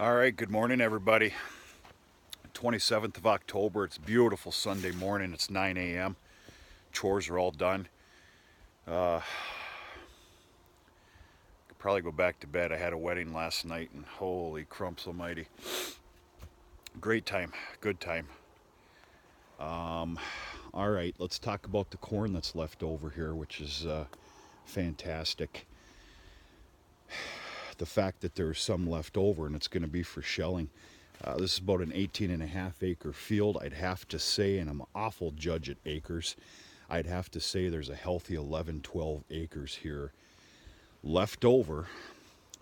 All right, good morning, everybody. 27th of October. It's a beautiful Sunday morning. It's 9 a.m. Chores are all done. Could probably go back to bed. I had a wedding last night, and holy crumps almighty. Great time, good time. All right, let's talk about the corn that's left over here, which is fantastic. The fact that there's some left over and it's going to be for shelling. This is about an 18.5 acre field. I'd have to say, and I'm an awful judge at acres, I'd have to say there's a healthy 11, 12 acres here left over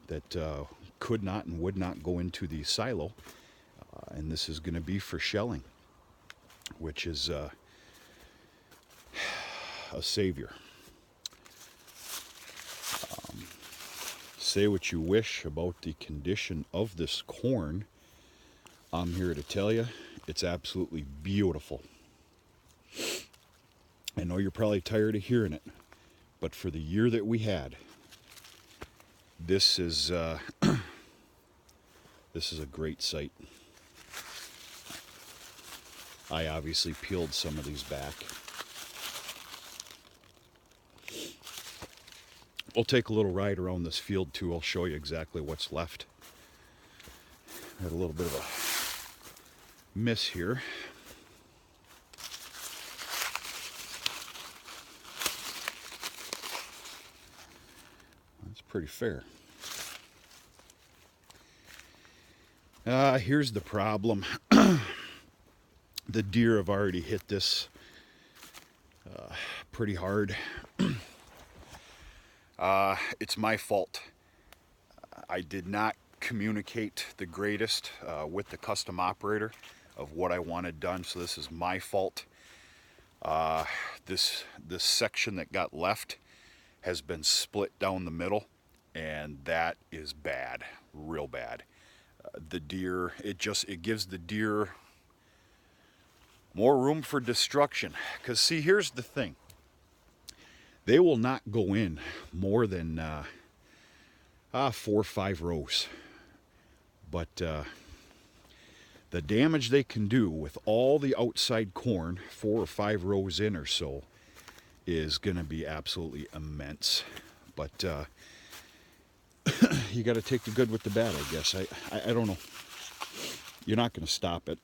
that could not and would not go into the silo. And this is going to be for shelling, which is a savior. Say what you wish about the condition of this corn. I'm here to tell you, it's absolutely beautiful. I know you're probably tired of hearing it, but for the year that we had, this is this is a great sight. I obviously peeled some of these back. We'll take a little ride around this field too. I'll show you exactly what's left. Had a little bit of a miss here. That's pretty fair. Here's the problem. The deer have already hit this pretty hard. It's my fault. I did not communicate the greatest with the custom operator of what I wanted done, so this is my fault. This section that got left has been split down the middle, and that is bad, real bad. The deer, it gives the deer more room for destruction. Because see, here's the thing. They will not go in more than 4 or 5 rows. But the damage they can do with all the outside corn, 4 or 5 rows in or so, is going to be absolutely immense. But you got to take the good with the bad, I guess. I don't know. You're not going to stop it.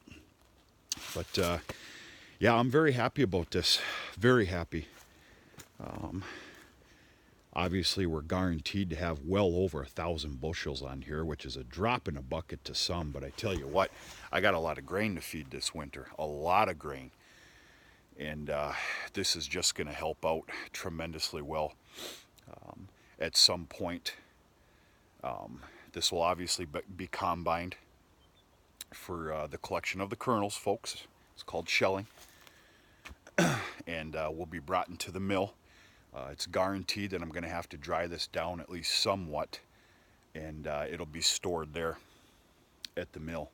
But yeah, I'm very happy about this. Very happy. Obviously, we're guaranteed to have well over 1,000 bushels on here, which is a drop in a bucket to some. But I tell you what, I got a lot of grain to feed this winter. A lot of grain. And this is just going to help out tremendously well. At some point, this will obviously be combined for the collection of the kernels, folks. It's called shelling. And will be brought into the mill. It's guaranteed that I'm going to have to dry this down at least somewhat, and it'll be stored there at the mill.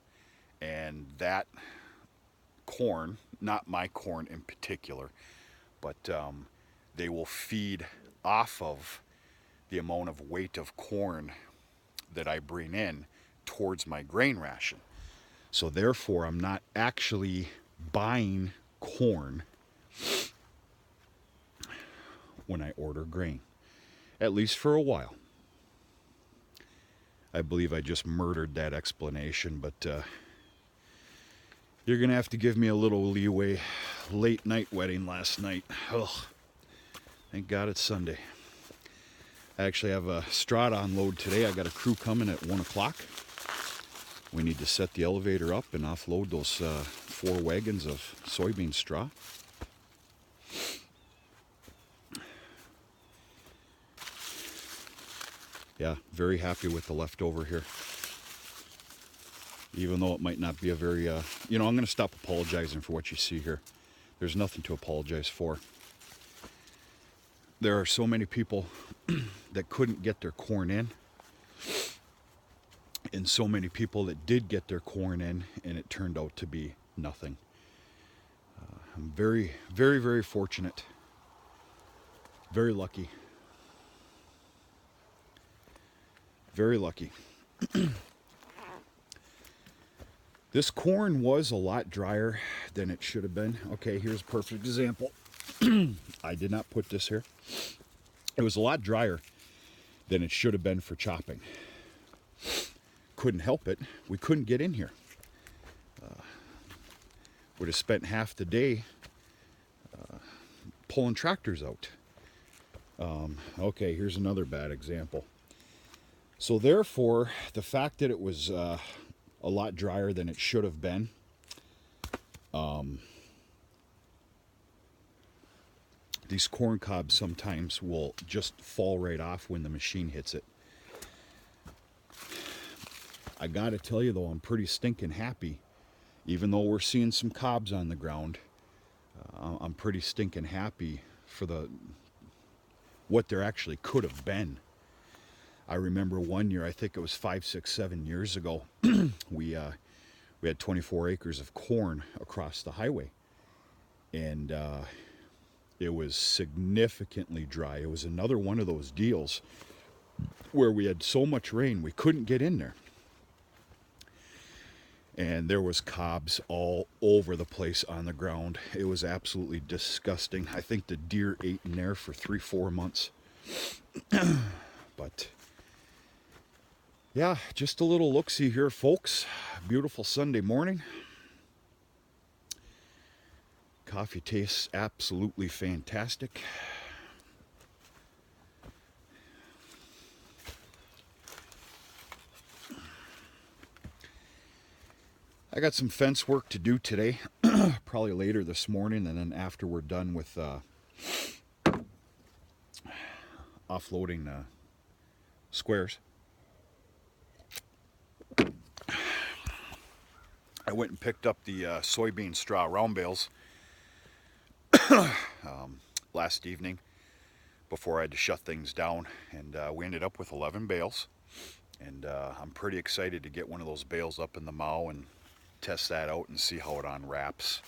And that corn, not my corn in particular, but they will feed off of the amount of weight of corn that I bring in towards my grain ration. So therefore, I'm not actually buying corn when I order grain, at least for a while. I believe I just murdered that explanation, but you're going to have to give me a little leeway. Late night wedding last night. Ugh. Thank God it's Sunday. I actually have a straw to unload today. I got a crew coming at 1 o'clock. We need to set the elevator up and offload those 4 wagons of soybean straw. Yeah, very happy with the leftover here. Even though it might not be a very, I'm going to stop apologizing for what you see here. There's nothing to apologize for. There are so many people that couldn't get their corn in, and so many people that did get their corn in, and it turned out to be nothing. I'm very, very, very fortunate. Very lucky. Very lucky. This corn was a lot drier than it should have been. Okay, here's a perfect example. I did not put this here. It was a lot drier than it should have been for chopping. Couldn't help it. We couldn't get in here. Would have spent half the day pulling tractors out. Okay, here's another bad example. So therefore, the fact that it was a lot drier than it should have been, these corn cobs sometimes will just fall right off when the machine hits it. I gotta tell you though, I'm pretty stinking happy. Even though we're seeing some cobs on the ground, I'm pretty stinking happy for what there actually could have been. I remember one year, I think it was 5, 6, 7 years ago, we had 24 acres of corn across the highway, and it was significantly dry. It was another one of those deals where we had so much rain we couldn't get in there. And there was cobs all over the place on the ground. It was absolutely disgusting. I think the deer ate in there for 3, 4 months. But yeah, just a little look-see here, folks. Beautiful Sunday morning. Coffee tastes absolutely fantastic. I got some fence work to do today, probably later this morning, and then after we're done with offloading squares. I went and picked up the soybean straw round bales last evening before I had to shut things down, and we ended up with 11 bales, and I'm pretty excited to get one of those bales up in the mow and test that out and see how it unwraps.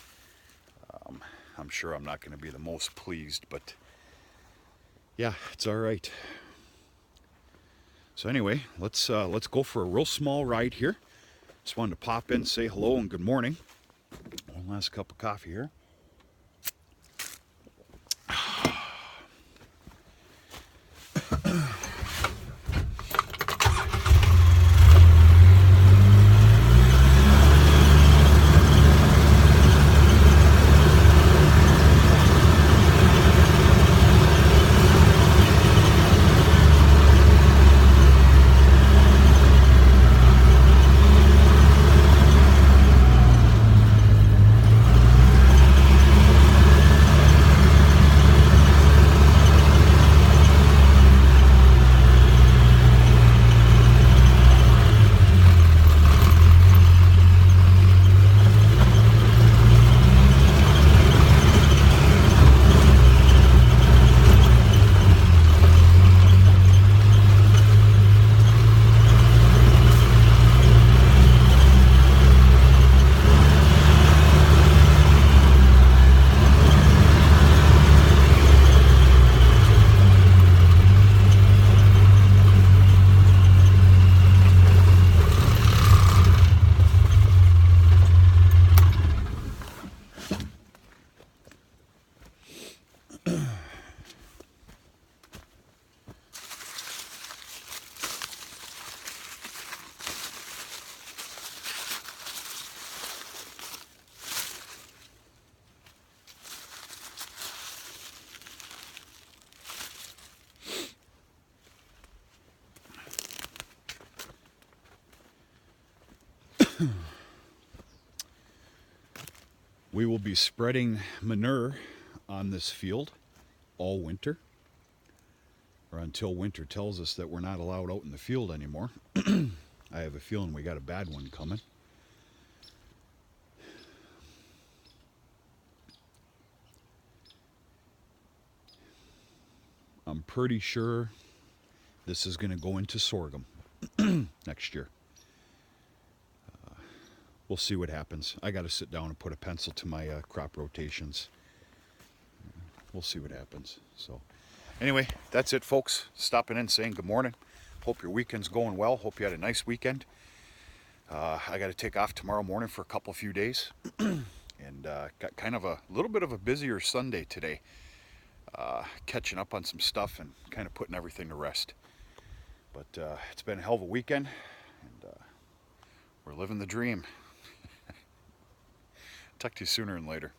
I'm sure I'm not going to be the most pleased, but yeah, it's all right. So anyway, let's go for a real small ride here. Just wanted to pop in, say hello and good morning. One last cup of coffee here. We will be spreading manure on this field all winter, or until winter tells us that we're not allowed out in the field anymore. I have a feeling we got a bad one coming. I'm pretty sure this is going to go into sorghum next year. We'll see what happens. I got to sit down and put a pencil to my crop rotations. We'll see what happens. So anyway, that's it, folks. Stopping in, saying good morning. Hope your weekend's going well. Hope you had a nice weekend. I got to take off tomorrow morning for a few days, and got kind of a little bit of a busier Sunday today, catching up on some stuff and kind of putting everything to rest. But it's been a hell of a weekend, and we're living the dream. Talk to you sooner and later.